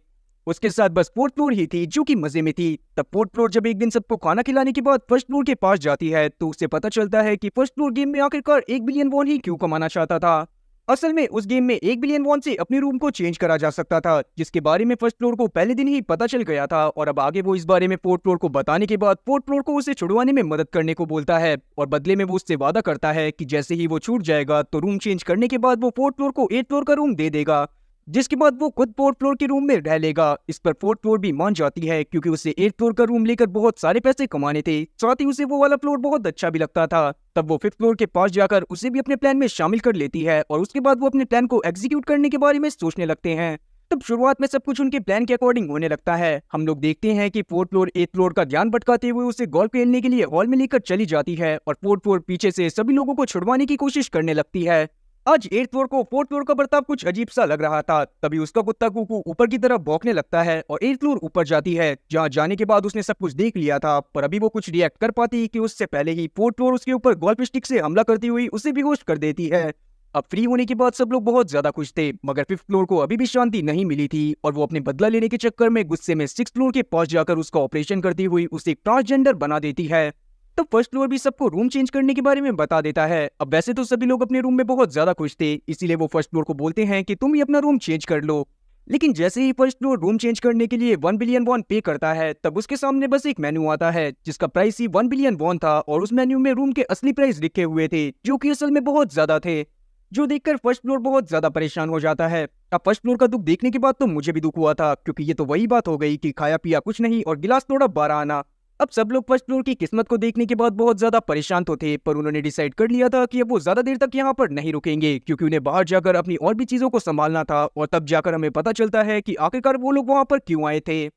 उसके साथ बस फोर्थ फ्लोर ही थी जो कि मजे में थी। तब फोर्थ फ्लोर जब एक दिन सबको खाना खिलाने के बाद फर्स्ट फ्लोर के पास जाती है तो उसे पता चलता है कि फर्स्ट फ्लोर गेम में आखिरकार 1 बिलियन वॉन ही क्यों कमाना चाहता था। असल में उस गेम में 1 बिलियन वॉन से अपने रूम को चेंज करा जा सकता था, जिसके बारे में फर्स्ट फ्लोर को पहले दिन ही पता चल गया था। और अब आगे वो इस बारे में फोर्थ फ्लोर को बताने के बाद फोर्थ फ्लोर को उसे छुड़वाने में मदद करने को बोलता है और बदले में वो उससे वादा करता है कि जैसे ही वो छूट जाएगा तो रूम चेंज करने के बाद वो फोर्थ फ्लोर को एट्थ फ्लोर का रूम दे देगा, जिसके बाद वो खुद फोर्थ फ्लोर के रूम में रह लेगा। इस पर फोर्थ फ्लोर भी मान जाती है क्योंकि उसे एट्थ फ्लोर का रूम लेकर बहुत सारे पैसे कमाने थे। साथ ही उसे वो वाला फ्लोर बहुत अच्छा भी लगता था। तब वो फिफ्थ फ्लोर के पास जाकर उसे भी अपने प्लान में शामिल कर लेती है और उसके बाद वो अपने प्लान को एग्जीक्यूट करने के बारे में सोचने लगते हैं। तब शुरुआत में सब कुछ उनके प्लान के अकॉर्डिंग होने लगता है। हम लोग देखते हैं कि फोर्थ फ्लोर एट्थ फ्लोर का ध्यान भटकाते हुए उसे गोल्फ खेलने के लिए हॉल में लेकर चली जाती है और फोर्थ फ्लोर पीछे से सभी लोगों को छुड़वाने की कोशिश करने लगती है। आज एट्थ फ्लोर को फोर्थ फ्लोर का बर्ताव कुछ अजीब सा लग रहा था। तभी उसका कुत्ता कुकू ऊपर की तरफ भौंकने लगता है और एट्थ फ्लोर ऊपर जाती है, जहां जाने के बाद उसने सब कुछ देख लिया था, पर अभी वो कुछ रिएक्ट कर पाती कि उससे पहले ही फोर्थ फ्लोर उसके ऊपर गोल्फ स्टिक से हमला करती हुई उसे बेहोश कर देती है। अब फ्री होने के बाद सब लोग बहुत ज्यादा खुश थे, मगर फिफ्थ फ्लोर को अभी भी शांति नहीं मिली थी और वो अपने बदला लेने के चक्कर में गुस्से में सिक्स्थ फ्लोर के पास जाकर उसका ऑपरेशन करती हुई उसे ट्रांसजेंडर बना देती है। तो फर्स्ट फ्लोर भी सबको रूम चेंज करने के बारे में बता देता है। अब वैसे तो सभी लोग अपने रूम में बहुत ज्यादा खुश थे, इसीलिए वो फर्स्ट फ्लोर को बोलते हैं कि तुम ही अपना रूम चेंज कर लो। लेकिन जैसे ही फर्स्ट फ्लोर रूम चेंज करने के लिए 1 बिलियन वॉन पे करता है, तब उसके सामने बस एक मेन्यू आता है जिसका प्राइस ही 1 बिलियन वॉन था और उस मेन्यू में रूम के असली प्राइस लिखे हुए थे जो कि असल में बहुत ज्यादा थे, जो देखकर फर्स्ट फ्लोर बहुत ज्यादा परेशान हो जाता है। अब फर्स्ट फ्लोर का दुख देखने के बाद तो मुझे भी दुख हुआ था, क्योंकि ये तो वही बात हो गई कि खाया पिया कुछ नहीं और गिलास थोड़ा बारह आना। अब सब लोग फर्स्ट फ्लोर की किस्मत को देखने के बाद बहुत ज्यादा परेशान तो थे, पर उन्होंने डिसाइड कर लिया था कि अब वो ज्यादा देर तक यहाँ पर नहीं रुकेंगे, क्योंकि उन्हें बाहर जाकर अपनी और भी चीजों को संभालना था। और तब जाकर हमें पता चलता है कि आखिरकार वो लोग वहां पर क्यों आए थे।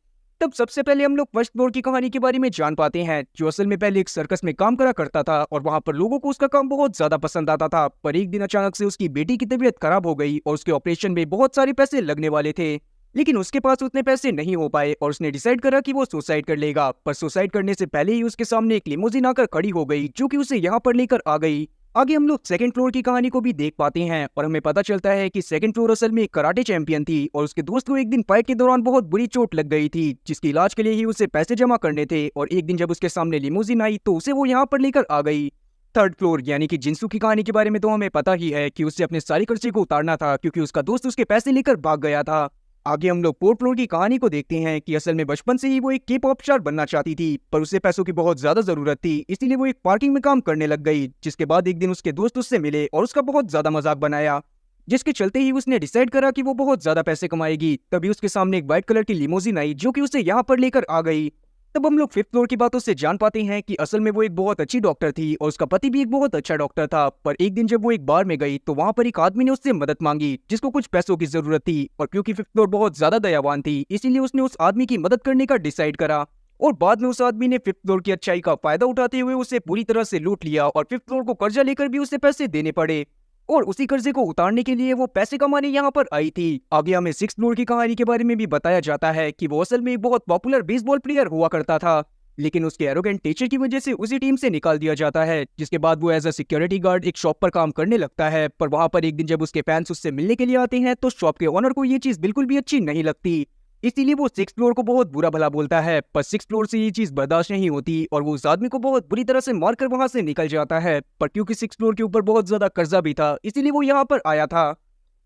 तब सबसे पहले हम लोग फर्स्ट फ्लोर की कहानी के बारे में जान पाते हैं, जो असल में पहले एक सर्कस में काम करा करता था और वहां पर लोगों को उसका काम बहुत ज्यादा पसंद आता था। पर एक दिन अचानक से उसकी बेटी की तबीयत खराब हो गई और उसके ऑपरेशन में बहुत सारे पैसे लगने वाले थे, लेकिन उसके पास उतने पैसे नहीं हो पाए और उसने डिसाइड करा कि वो सुसाइड कर लेगा। पर सुसाइड करने से पहले ही उसके सामने एक लिमोजिन आकर खड़ी हो गई, जो कि उसे यहाँ पर लेकर आ गई। आगे हम लोग सेकंड फ्लोर की कहानी को भी देख पाते हैं और हमें पता चलता है कि सेकंड फ्लोर असल में एक कराटे चैंपियन थी और उसके दोस्त को एक दिन फाइट के दौरान बहुत बुरी चोट लग गई थी, जिसके इलाज के लिए ही उसे पैसे जमा करने थे। और एक दिन जब उसके सामने लिमोजिन आई तो उसे वो यहाँ पर लेकर आ गई। थर्ड फ्लोर यानी कि जिंसू की कहानी के बारे में तो हमें पता ही है कि उसे अपने सारे कर्जे को उतारना था, क्योंकि उसका दोस्त उसके पैसे लेकर भाग गया था। आगे हम लोग फोर्थ फ्लोर की कहानी को देखते हैं कि असल में बचपन से ही वो एक के पॉप स्टार बनना चाहती थी, पर उसे पैसों की बहुत ज्यादा जरूरत थी, इसीलिए वो एक पार्किंग में काम करने लग गई। जिसके बाद एक दिन उसके दोस्त उससे मिले और उसका बहुत ज्यादा मजाक बनाया, जिसके चलते ही उसने डिसाइड करा कि वो बहुत ज्यादा पैसे कमाएगी। तभी उसके सामने एक व्हाइट कलर की लिमोजिन आई, जो कि उसे यहाँ पर लेकर आ गई। तब हम लोग फिफ्थ फ्लोर की बातों से जान पाते हैं कि असल में वो एक बहुत अच्छी डॉक्टर थी और उसका पति भी एक बहुत अच्छा डॉक्टर था। पर एक दिन जब वो एक बार में गई तो वहां पर एक आदमी ने उससे मदद मांगी, जिसको कुछ पैसों की जरूरत थी। और क्योंकि फिफ्थ फ्लोर बहुत ज्यादा दयावान थी, इसीलिए उसने उस आदमी की मदद करने का डिसाइड करा। और बाद में उस आदमी ने फिफ्थ फ्लोर की अच्छाई का फायदा उठाते हुए उसे पूरी तरह से लूट लिया और फिफ्थ फ्लोर को कर्जा लेकर भी उसे पैसे देने पड़े। और उसी कर्जे को उतारने के लिए वो पैसे कमाने यहाँ पर आई थी। आगे हमें सिक्स फ्लोर की कहानी के बारे में भी बताया जाता है कि वो असल में एक बहुत पॉपुलर बेसबॉल प्लेयर हुआ करता था, लेकिन उसके एरोगेंट टीचर की वजह से उसी टीम से निकाल दिया जाता है। जिसके बाद वो एज अ सिक्योरिटी गार्ड एक शॉप पर काम करने लगता है। पर वहां पर एक दिन जब उसके फैंस उससे मिलने के लिए आते हैं तो शॉप के ओनर को ये चीज बिल्कुल भी अच्छी नहीं लगती, इसीलिए वो सिक्स फ्लोर को बहुत बुरा भला बोलता है। पर सिक्स फ्लोर से ये चीज बर्दाश्त नहीं होती और वो उस आदमी को बहुत बुरी तरह से मारकर वहां से निकल जाता है। पर क्योंकि सिक्स फ्लोर के ऊपर बहुत ज्यादा कर्जा भी था, इसीलिए वो यहाँ पर आया था।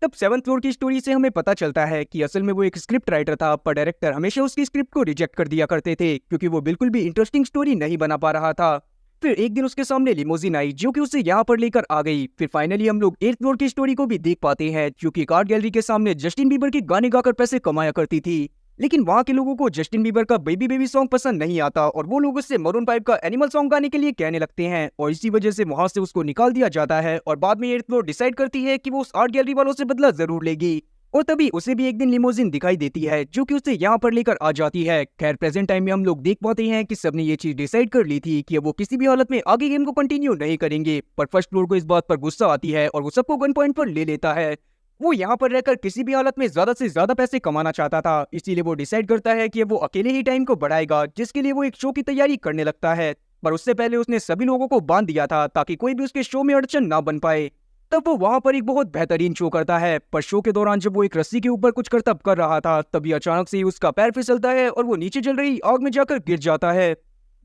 तब सेवंथ फ्लोर की स्टोरी से हमें पता चलता है कि असल में वो एक स्क्रिप्ट राइटर था, पर डायरेक्टर हमेशा उसकी स्क्रिप्ट को रिजेक्ट कर दिया करते थे, क्योंकि वो बिल्कुल भी इंटरेस्टिंग स्टोरी नहीं बना पा रहा था। फिर एक दिन उसके सामने लिमोजिन आई, जो कि उसे यहाँ पर लेकर आ गई। फिर फाइनली हम लोग एट्थ फ्लोर की स्टोरी को भी देख पाते हैं, जो कि एक आर्ट गैलरी के सामने जस्टिन बीबर के गाने गाकर पैसे कमाया करती थी। लेकिन वहाँ के लोगों को जस्टिन बीबर का बेबी बेबी सॉन्ग पसंद नहीं आता और वो लोग उससे मरून 5 का एनिमल सॉन्ग गाने के लिए कहने लगते हैं और इसी वजह से वहां से उसको निकाल दिया जाता है। और बाद में एट्थ फ्लोर डिसाइड करती है कि वो उस आर्ट गैलरी वालों से बदला जरूर लेगी। और तभी उसे भी एक दिन लिमोजिन दिखाई देती है, जो कि उसे यहाँ पर लेकर आ जाती है। खैर प्रेजेंट टाइम में हम लोग देख पाते हैं कि सबने ये चीज डिसाइड कर ली थी कि अब वो किसी भी हालत में आगे गेम को कंटिन्यू नहीं करेंगे। पर फर्स्ट फ्लोर को इस बात पर गुस्सा आती है और वो सबको गन पॉइंट पर ले लेता है। वो यहाँ पर रहकर किसी भी हालत में ज्यादा से ज्यादा पैसे कमाना चाहता था, इसीलिए वो डिसाइड करता है कि वो अकेले ही टाइम को बढ़ाएगा, जिसके लिए वो एक शो की तैयारी करने लगता है। पर उससे पहले उसने सभी लोगों को बांध दिया था ताकि कोई भी उसके शो में अड़चन ना बन पाए। तब वो वहां पर एक बहुत बेहतरीन शो करता है, पर शो के दौरान जब वो एक रस्सी के ऊपर कुछ करतब कर रहा था, तभी अचानक से ही उसका पैर फिसलता है और वो नीचे जल रही आग में जाकर गिर जाता है।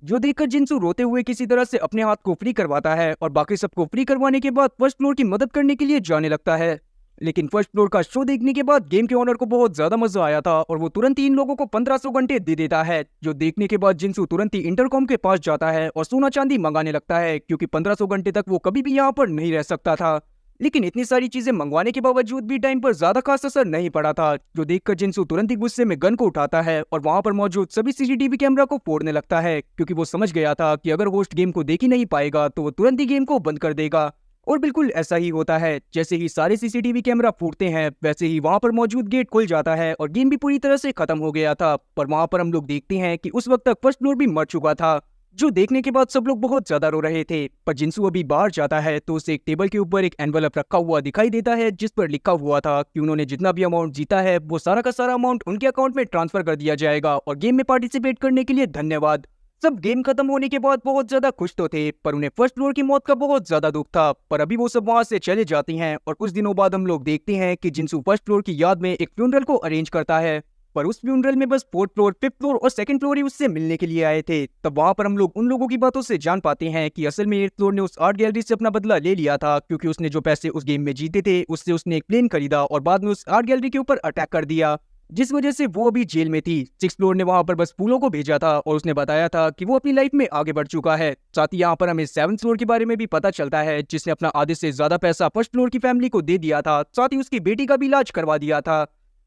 जो देखकर जिंसू रोते हुए किसी तरह से अपने हाथ को फ्री करवाता है और बाकी सबको फ्री करवाने के बाद फर्स्ट फ्लोर की मदद करने के लिए जाने लगता है। लेकिन फर्स्ट फ्लोर का शो देखने के बाद गेम के ओनर को बहुत ज्यादा मजा आया था और वो तुरंत ही इन लोगों को 1500 घंटे दे देता है। जो देखने के बाद जिंसू तुरंत ही इंटरकॉम के पास जाता है और सोना चांदी मंगाने लगता है, क्योंकि 1500 घंटे तक वो कभी भी यहाँ पर नहीं रह सकता था। लेकिन इतनी सारी चीजें मंगवाने के बावजूद भी टाइम पर ज्यादा खास असर नहीं पड़ा था। जो देखकर जिंसू तुरंत ही गुस्से में गन को उठाता है और वहां पर मौजूद सभी सीसीटीवी कैमरा को फोड़ने लगता है, क्योंकि वो समझ गया था कि अगर होस्ट गेम को देख ही नहीं पाएगा तो वो तुरंत ही गेम को बंद कर देगा। और बिल्कुल ऐसा ही होता है। जैसे ही सारे सीसीटीवी कैमरा फूटते हैं, वैसे ही वहां पर मौजूद गेट खुल जाता है और गेम भी पूरी तरह से खत्म हो गया था। पर वहां पर हम लोग देखते हैं कि उस वक्त तक फर्स्ट फ्लोर भी मर चुका था, जो देखने के बाद सब लोग बहुत ज्यादा रो रहे थे। पर जिंसू अभी बाहर जाता है तो उसे एक टेबल के ऊपर एक एनवलप रखा हुआ दिखाई देता है, जिस पर लिखा हुआ था कि उन्होंने जितना भी अमाउंट जीता है वो सारा का सारा अमाउंट उनके अकाउंट में ट्रांसफर कर दिया जाएगा और गेम में पार्टिसिपेट करने के लिए धन्यवाद। सब गेम खत्म होने के बाद बहुत ज्यादा खुश तो थे, पर उन्हें फर्स्ट फ्लोर की मौत का बहुत ज्यादा दुख था। पर अभी वो सब वहां से चले जाती हैं और कुछ दिनों बाद हम लोग देखते हैं कि जिंसू फर्स्ट फ्लोर की याद में एक फ्यूनरल को अरेंज करता है। पर उस फ्यूनरल में बस फोर्थ फ्लोर, फिफ्थ फ्लोर और सेकंड फ्लोर ही उससे मिलने के लिए आए थे। तब वहां पर हम लोग उन लोगों की बातों से जान पाते हैं कि असल में एट्थ फ्लोर ने उस आर्ट गैलरी से अपना बदला ले लिया था, क्योंकि उसने जो पैसे उस गेम में जीते थे उससे उसने एक प्लेन खरीदा और बाद में उस आर्ट गैलरी के ऊपर अटैक कर दिया। जिस वजह से वो अभी जेल में थी। 6th फ्लोर ने वहां पर बस फूलों को भेजा था और उसने बताया था कि वो अपनी लाइफ में आगे बढ़ चुका है। साथ ही यहाँ पर हमें 7th फ्लोर के बारे में भी पता चलता है, जिसने अपना आधे से ज्यादा पैसा फर्स्ट फ्लोर की फैमिली को दे दिया था। साथ ही उसकी बेटी का भी इलाज करवा दिया था।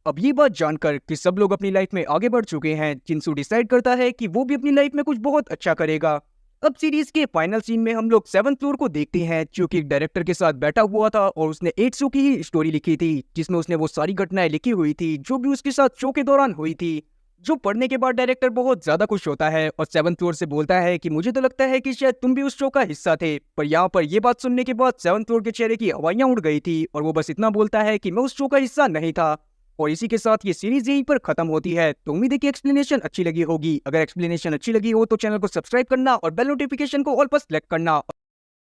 अब ये बात जानकर कि सब लोग अपनी लाइफ में आगे बढ़ चुके हैं, जिनसू डिसाइड करता है कि वो भी अपनी लाइफ में कुछ बहुत अच्छा करेगा। अब सीरीज के फाइनल सीन में हम लोग 7th फ्लोर को देखते हैं, जो कि एक डायरेक्टर के साथ बैठा हुआ था और उसने 8 शो की ही स्टोरी लिखी थी, जिसमें उसने वो सारी घटनाएं लिखी हुई थी जो भी उसके साथ शो के दौरान हुई थी। जो पढ़ने के बाद डायरेक्टर बहुत ज्यादा खुश होता है और 7th फ्लोर से बोलता है कि मुझे तो लगता है कि शायद तुम भी उस शो का हिस्सा थे। पर यहाँ पर ये बात सुनने के बाद 7th फ्लोर के चेहरे की हवाइयां उड़ गई थी और वो बस इतना बोलता है कि मैं उस शो का हिस्सा नहीं था। और इसी के साथ ये सीरीज यहीं पर खत्म होती है। तो उम्मीद है कि एक्सप्लेनेशन अच्छी लगी होगी। अगर एक्सप्लेनेशन अच्छी लगी हो तो चैनल को सब्सक्राइब करना और बेल नोटिफिकेशन को ऑल पर सेलेक्ट करना।